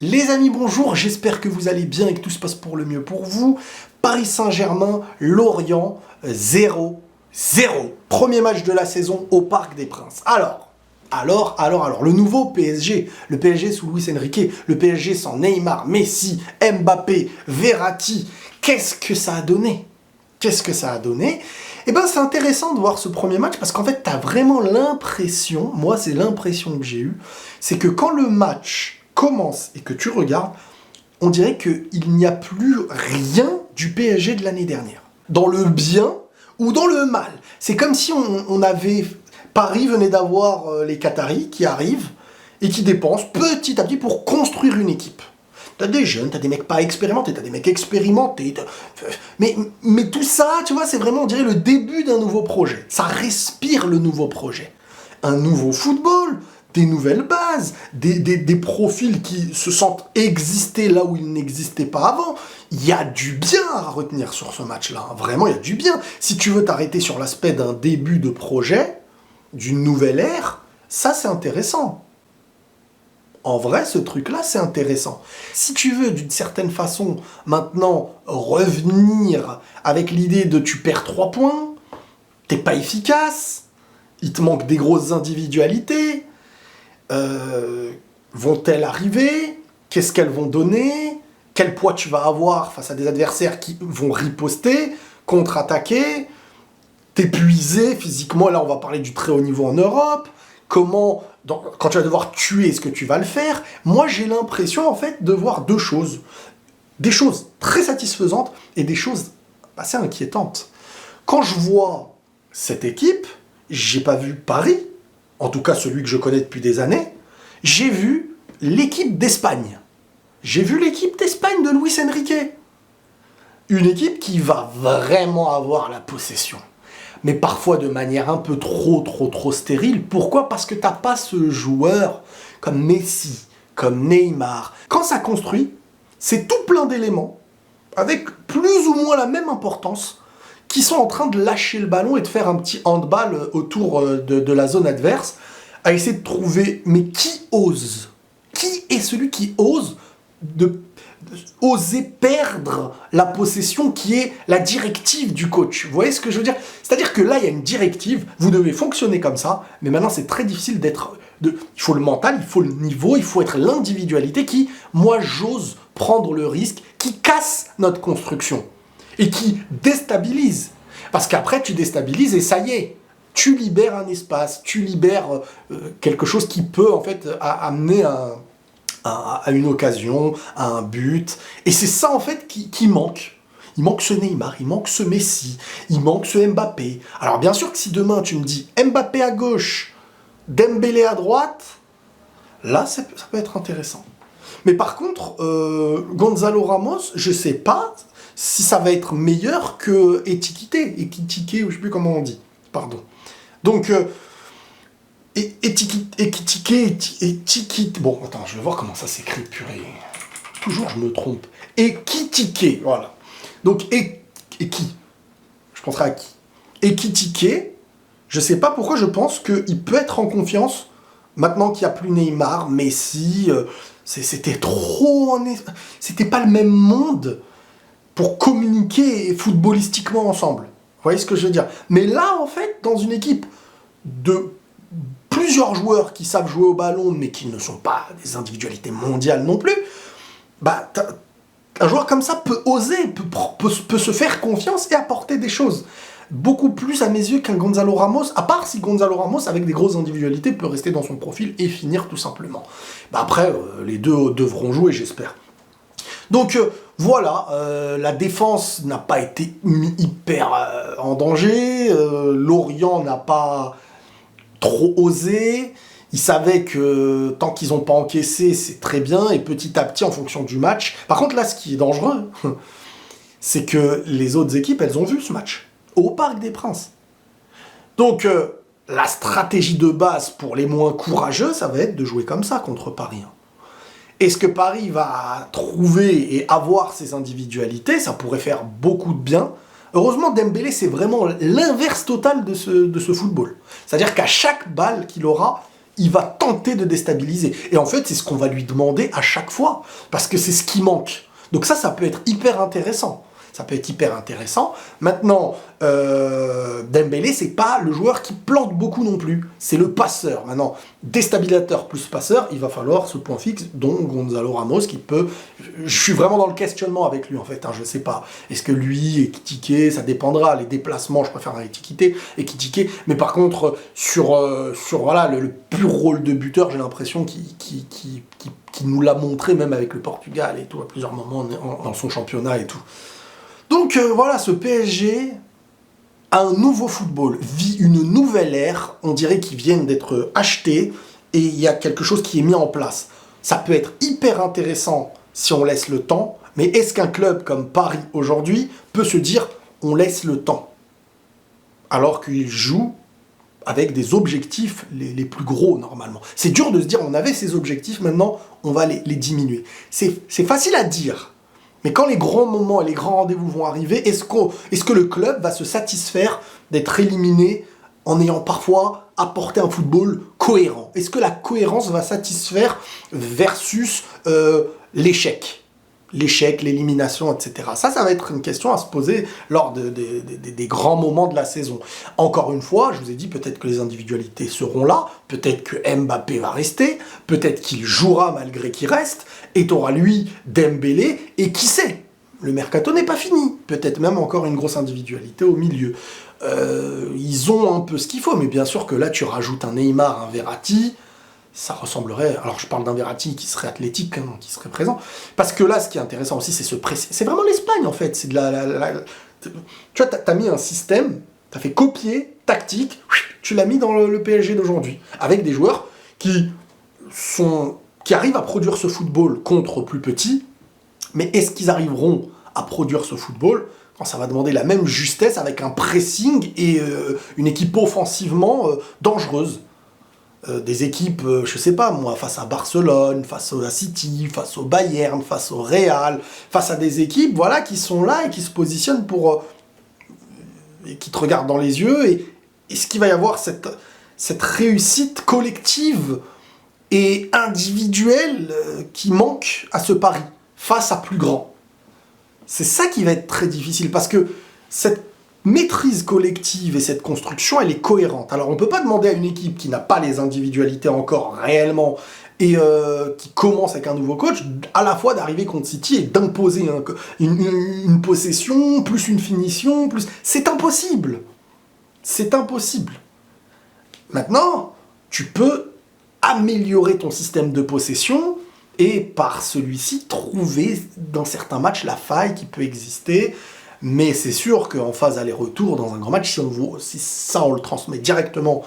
Les amis, bonjour, j'espère que vous allez bien et que tout se passe pour le mieux pour vous. Paris Saint-Germain, Lorient, 0-0. Premier match de la saison au Parc des Princes. Alors, le nouveau PSG, le PSG sous Luis Enrique, le PSG sans Neymar, Messi, Mbappé, Verratti, qu'est-ce que ça a donné? Eh ben, c'est intéressant de voir ce premier match parce qu'en fait, t'as vraiment l'impression, moi c'est l'impression que j'ai eue, c'est que quand le match commence et que tu regardes, on dirait qu'il n'y a plus rien du PSG de l'année dernière. Dans le bien ou dans le mal. C'est comme si on avait... Paris venait d'avoir les Qataris qui arrivent et qui dépensent petit à petit pour construire une équipe. T'as des jeunes, t'as des mecs pas expérimentés, t'as des mecs expérimentés. Mais tout ça, tu vois, c'est vraiment, on dirait, le début d'un nouveau projet. Ça respire le nouveau projet. Un nouveau football, des nouvelles bases, des profils qui se sentent exister là où ils n'existaient pas avant. Il y a du bien à retenir sur ce match-là. Vraiment, il y a du bien. Si tu veux t'arrêter sur l'aspect d'un début de projet, d'une nouvelle ère, ça c'est intéressant. En vrai, ce truc-là, c'est intéressant. Si tu veux, d'une certaine façon, maintenant, revenir avec l'idée de tu perds 3 points, t'es pas efficace, il te manque des grosses individualités, vont-elles arriver? Qu'est-ce qu'elles vont donner? Quel poids tu vas avoir face à des adversaires qui vont riposter, contre-attaquer, t'épuiser physiquement? Là, on va parler du très haut niveau en Europe. Comment, quand tu vas devoir tuer, est-ce que tu vas le faire? Moi, j'ai l'impression, en fait, de voir deux choses. Des choses très satisfaisantes et des choses assez inquiétantes. Quand je vois cette équipe, j'ai pas vu Paris, en tout cas celui que je connais depuis des années, j'ai vu l'équipe d'Espagne. J'ai vu l'équipe d'Espagne de Luis Enrique. Une équipe qui va vraiment avoir la possession. Mais parfois de manière un peu trop stérile. Pourquoi? Parce que t'as pas ce joueur comme Messi, comme Neymar. Quand ça construit, c'est tout plein d'éléments, avec plus ou moins la même importance, qui sont en train de lâcher le ballon et de faire un petit handball autour de la zone adverse, à essayer de trouver, mais qui ose? Qui est celui qui ose oser perdre la possession qui est la directive du coach? Vous voyez ce que je veux dire? C'est-à-dire que là, il y a une directive, vous devez fonctionner comme ça, mais maintenant, c'est très difficile d'être... Il faut le mental, il faut le niveau, il faut être l'individualité qui, moi, j'ose prendre le risque, qui casse notre construction et qui déstabilise. Parce qu'après, tu déstabilises et ça y est, tu libères un espace, tu libères quelque chose qui peut, en fait, amener à une occasion, à un but. Et c'est ça, en fait, qui manque. Il manque ce Neymar, il manque ce Messi, il manque ce Mbappé. Alors, bien sûr que si demain, tu me dis Mbappé à gauche, Dembélé à droite, là, ça peut être intéressant. Mais par contre, Gonzalo Ramos, je sais pas si ça va être meilleur que Ekitike, ou je sais plus comment on dit. Pardon. Donc... Ekitike. Bon, attends, je vais voir comment ça s'écrit, purée. Toujours, je me trompe. Ekitike, voilà. Donc, qui? Je penserai à qui? Ekitike, je sais pas pourquoi je pense qu'il peut être en confiance maintenant qu'il n'y a plus Neymar, Messi. C'était trop... C'était pas le même monde pour communiquer footballistiquement ensemble. Vous voyez ce que je veux dire? Mais là, en fait, dans une équipe de... plusieurs joueurs qui savent jouer au ballon, mais qui ne sont pas des individualités mondiales non plus, bah, un joueur comme ça peut oser, peut se faire confiance et apporter des choses. Beaucoup plus à mes yeux qu'un Gonzalo Ramos, à part si Gonzalo Ramos, avec des grosses individualités, peut rester dans son profil et finir tout simplement. Bah après, les deux devront jouer, j'espère. Donc voilà, la défense n'a pas été hyper en danger, Lorient n'a pas... trop osé, ils savaient que tant qu'ils n'ont pas encaissé, c'est très bien, et petit à petit, en fonction du match... Par contre, là, ce qui est dangereux, c'est que les autres équipes, elles ont vu ce match, au Parc des Princes. Donc, la stratégie de base pour les moins courageux, ça va être de jouer comme ça contre Paris. Est-ce que Paris va trouver et avoir ses individualités? Ça pourrait faire beaucoup de bien. Heureusement, Dembélé, c'est vraiment l'inverse total de ce football. C'est-à-dire qu'à chaque balle qu'il aura, il va tenter de déstabiliser. Et en fait, c'est ce qu'on va lui demander à chaque fois, parce que c'est ce qui manque. Donc ça peut être hyper intéressant. Ça peut être hyper intéressant. Maintenant, Dembélé, c'est pas le joueur qui plante beaucoup non plus. C'est le passeur. Maintenant, déstabilisateur plus passeur, il va falloir ce point fixe, dont Gonzalo Ramos qui peut... Je suis vraiment dans le questionnement avec lui, en fait. Hein, je sais pas. Est-ce que lui, Ekitike, ça dépendra. Les déplacements, je préfère Ekitike. Mais par contre, sur voilà, le pur rôle de buteur, j'ai l'impression qu'il nous l'a montré, même avec le Portugal et tout, à plusieurs moments dans son championnat et tout. Donc voilà, ce PSG a un nouveau football, vit une nouvelle ère, on dirait qu'ils viennent d'être achetés, et il y a quelque chose qui est mis en place. Ça peut être hyper intéressant si on laisse le temps, mais est-ce qu'un club comme Paris aujourd'hui peut se dire on laisse le temps, alors qu'il joue avec des objectifs les plus gros normalement. C'est dur de se dire on avait ces objectifs, maintenant on va les diminuer. C'est facile à dire. Mais quand les grands moments et les grands rendez-vous vont arriver, est-ce que le club va se satisfaire d'être éliminé en ayant parfois apporté un football cohérent? Est-ce que la cohérence va satisfaire versus l'échec, l'élimination, etc. Ça va être une question à se poser lors des grands moments de la saison. Encore une fois, je vous ai dit, peut-être que les individualités seront là, peut-être que Mbappé va rester, peut-être qu'il jouera malgré qu'il reste, et t'auras lui, Dembélé, et qui sait, le mercato n'est pas fini, peut-être même encore une grosse individualité au milieu. Ils ont un peu ce qu'il faut, mais bien sûr que là, tu rajoutes un Neymar, un Verratti, ça ressemblerait... Alors, je parle d'un Verratti qui serait athlétique, hein, qui serait présent. Parce que là, ce qui est intéressant aussi, c'est ce pressing. C'est vraiment l'Espagne, en fait. C'est de Tu vois, t'as mis un système, t'as fait copier, tactique, tu l'as mis dans le PSG d'aujourd'hui. Avec des joueurs qui arrivent à produire ce football contre plus petits, mais est-ce qu'ils arriveront à produire ce football quand ça va demander la même justesse avec un pressing et une équipe offensivement dangereuse? Des équipes, je sais pas moi, face à Barcelone, face à City, face au Bayern, face au Real, face à des équipes voilà, qui sont là et qui se positionnent pour... et qui te regardent dans les yeux, et est-ce qu'il va y avoir cette réussite collective et individuelle qui manque à ce pari, face à plus grand? C'est ça qui va être très difficile, parce que cette maîtrise collective et cette construction, elle est cohérente. Alors on ne peut pas demander à une équipe qui n'a pas les individualités encore réellement et qui commence avec un nouveau coach, à la fois d'arriver contre City et d'imposer une possession, plus une finition, plus... C'est impossible. C'est impossible. Maintenant, tu peux améliorer ton système de possession et par celui-ci trouver dans certains matchs la faille qui peut exister. Mais c'est sûr qu'en phase aller-retour, dans un grand match, si ça on le transmet directement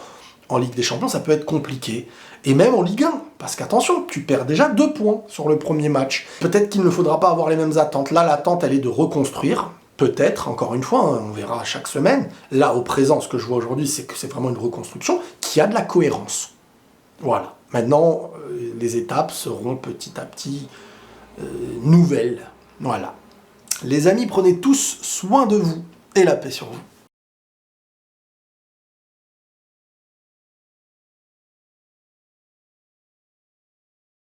en Ligue des Champions, ça peut être compliqué. Et même en Ligue 1, parce qu'attention, tu perds déjà 2 points sur le premier match. Peut-être qu'il ne faudra pas avoir les mêmes attentes. Là, l'attente, elle est de reconstruire. Peut-être, encore une fois, hein, on verra chaque semaine. Là, au présent, ce que je vois aujourd'hui, c'est que c'est vraiment une reconstruction qui a de la cohérence. Voilà. Maintenant, les étapes seront petit à petit nouvelles. Voilà. Les amis, prenez tous soin de vous et la paix sur vous.